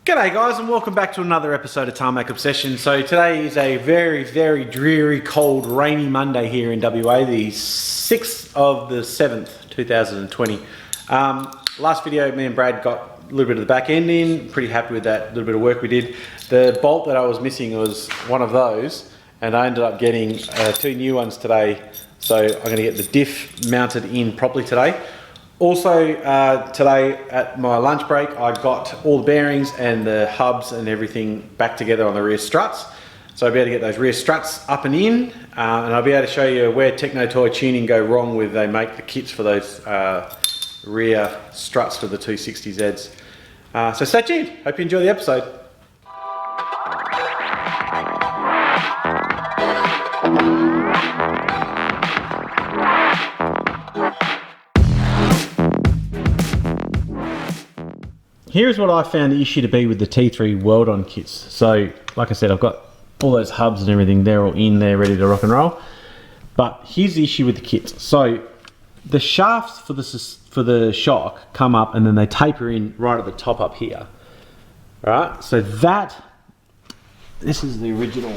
G'day guys and welcome back to another episode of Tarmac Obsession. So today is a very, very dreary, cold, rainy Monday here in WA, the 6th of the 7th, 2020. Last video, me and Brad got a little bit of the back end in, pretty happy with that little bit of work we did. The bolt that I was missing was one of those, and I ended up getting two new ones today. So I'm going to get the diff mounted in properly today. Also, today at my lunch break, I got all the bearings and the hubs and everything back together on the rear struts. So I'll be able to get those rear struts up and in, and I'll be able to show you where Techno Toy Tuning go wrong with they make the kits for those rear struts for the 260Zs. So stay tuned. Hope you enjoy the episode. Here's what I found the issue to be with the T3 Weldon kits. So, like I said, I've got all those hubs and everything, they're all in there ready to rock and roll. But here's the issue with the kits. So, the shafts for the shock come up and then they taper in right at the top up here. Right? So this is the original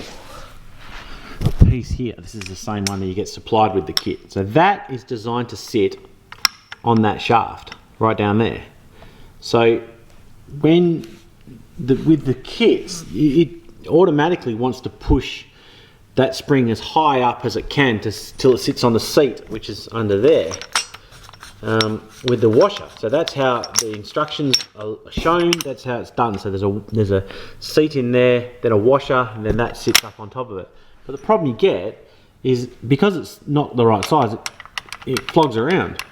piece here. This is the same one that you get supplied with the kit. So that is designed to sit on that shaft, right down there. So, with the kits, it automatically wants to push that spring as high up as it can till it sits on the seat, which is under there, with the washer. So that's how the instructions are shown, that's how it's done. So there's a seat in there, then a washer, and then that sits up on top of it. But the problem you get is, because it's not the right size, it flogs around.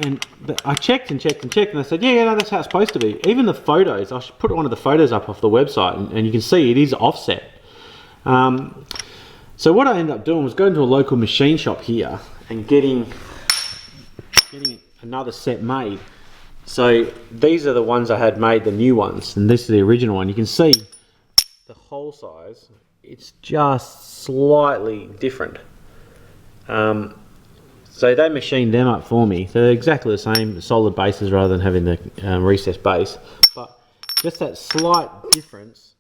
And I checked and checked and checked, and I said, yeah, no, that's how it's supposed to be. Even the photos, I should put one of the photos up off the website, and you can see it is offset. So what I ended up doing was going to a local machine shop here and getting another set made. So these are the ones I had made, the new ones, and this is the original one. You can see the hole size, it's just slightly different. So they machined them up for me. So they're exactly the same, solid bases rather than having the recessed base. But just that slight difference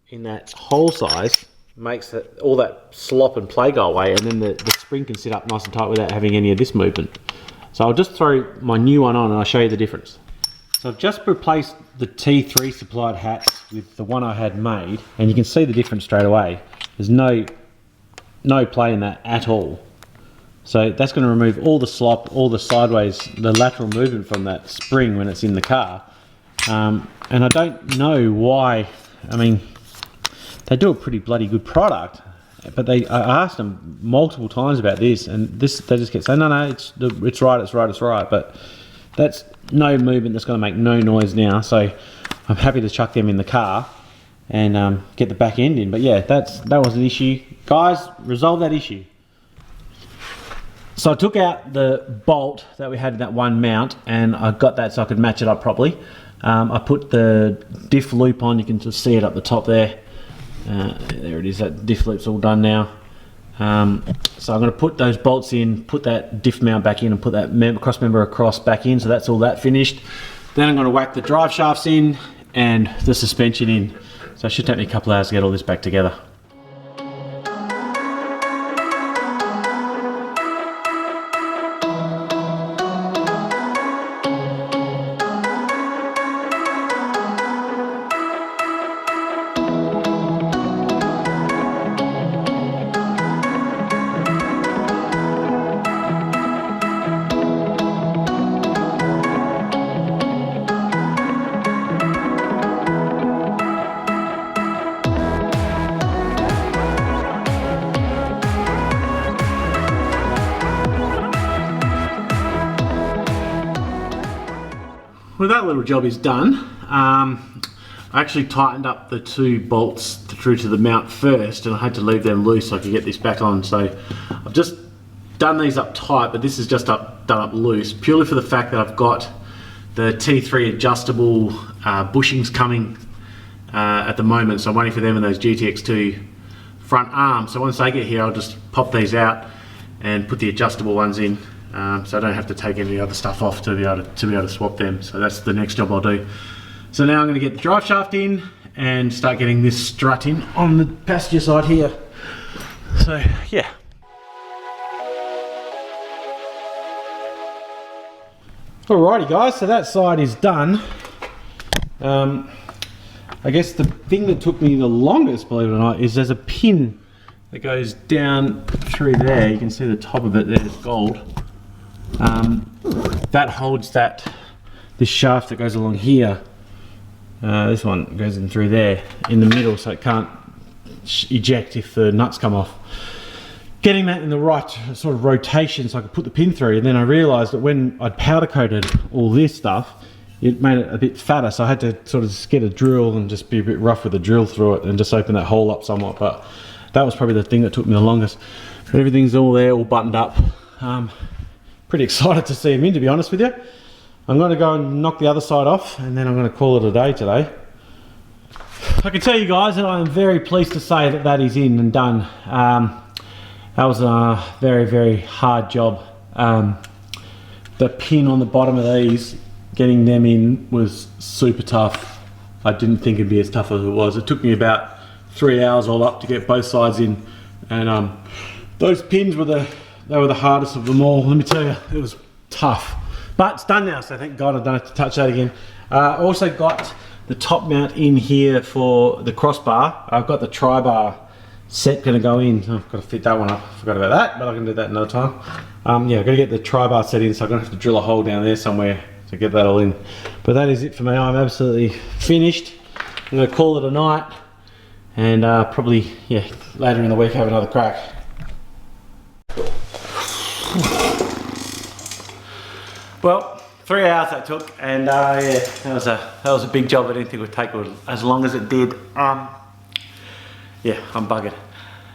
in that hole size makes all that slop and play go away, and then the spring can sit up nice and tight without having any of this movement. So I'll just throw my new one on and I'll show you the difference. So I've just replaced the T3 supplied hats with the one I had made, and you can see the difference straight away. There's no play in that at all. So that's going to remove all the slop, all the sideways, the lateral movement from that spring when it's in the car. And I don't know why. I mean, they do a pretty bloody good product, but I asked them multiple times about this, and they just kept saying, no, it's right. But that's no movement that's going to make no noise now. So I'm happy to chuck them in the car and get the back end in. But yeah, that was an issue. Guys, resolve that issue. So I took out the bolt that we had in that one mount, and I got that so I could match it up properly. I put the diff loop on, you can just see it up the top there. There it is, that diff loop's all done now. So I'm going to put those bolts in, put that diff mount back in, and put that cross member across back in, so that's all that finished. Then I'm going to whack the drive shafts in and the suspension in. So it should take me a couple of hours to get all this back together. Well, that little job is done. I actually tightened up the two bolts through to the mount first, and I had to leave them loose so I could get this back on. So I've just done these up tight, but this is just done up loose, purely for the fact that I've got the T3 adjustable bushings coming at the moment. So I'm waiting for them and those GTX2 front arms. So once they get here, I'll just pop these out and put the adjustable ones in. So I don't have to take any other stuff off to be able to swap them. So that's the next job I'll do. So now I'm going to get the drive shaft in and start getting this strut in on the passenger side here. So yeah. Alrighty guys, so that side is done. I guess the thing that took me the longest, believe it or not, is there's a pin that goes down through there. You can see the top of it, there's gold. That holds this shaft that goes along here. This one goes in through there in the middle, so it can't eject if the nuts come off. Getting that in the right sort of rotation so I could put the pin through, and then I realised that when I'd powder coated all this stuff, it made it a bit fatter, so I had to sort of just get a drill and just be a bit rough with the drill through it and just open that hole up somewhat. But that was probably the thing that took me the longest. But everything's all there, all buttoned up. Pretty excited to see them in, to be honest with you. I'm going to go and knock the other side off, and then I'm going to call it a day today. I can tell you guys that I am very pleased to say that that is in and done. That was a very, very hard job. The pin on the bottom of these, getting them in was super tough. I didn't think it'd be as tough as it was. It took me about 3 hours all up to get both sides in, and those pins were the hardest of them all. Let me tell you, it was tough. But it's done now, so thank God I don't have to touch that again. I also got the top mount in here for the crossbar. I've got the tri-bar set going to go in. I've got to fit that one up. Forgot about that, but I can do that another time. Yeah, I've got to get the tri-bar set in, so I'm going to have to drill a hole down there somewhere to get that all in. But that is it for me. I'm absolutely finished. I'm going to call it a night, and probably, yeah, later in the week have another crack. Well, 3 hours that took, and yeah, that was a big job. I didn't think it would take as long as it did. Yeah, I'm buggered.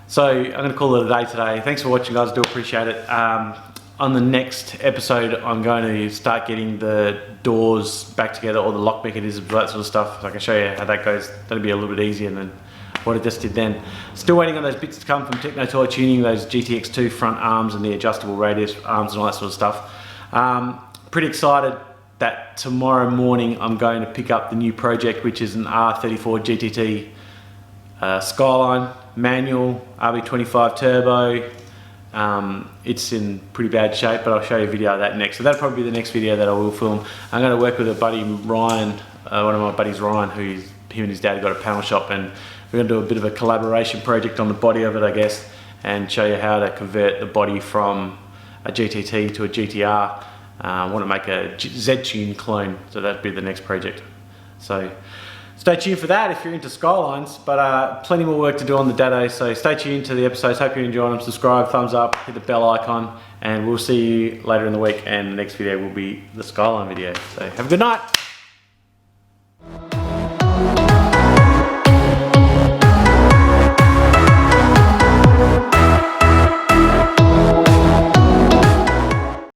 So I'm going to call it a day today. Thanks for watching, guys. I do appreciate it. On the next episode, I'm going to start getting the doors back together, all the lock mechanisms, that sort of stuff. So I can show you how that goes. That'll be a little bit easier than what I just did then. Still waiting on those bits to come from Techno Toy Tuning, those GTX2 front arms and the adjustable radius arms and all that sort of stuff. Pretty excited that tomorrow morning I'm going to pick up the new project, which is an R34 GTT Skyline manual, RB25 turbo. It's in pretty bad shape, but I'll show you a video of that next. So that'll probably be the next video that I will film. I'm going to work with a buddy, Ryan, one of my buddies, Ryan, him and his dad got a panel shop, and we're going to do a bit of a collaboration project on the body of it, I guess, and show you how to convert the body from a GTT to a GTR. I want to make a Z-Tune clone, so that'd be the next project. So stay tuned for that if you're into Skylines, but plenty more work to do on the Dado, so stay tuned to the episodes. Hope you enjoy them. Subscribe, thumbs up, hit the bell icon, and we'll see you later in the week, and the next video will be the Skyline video. So have a good night.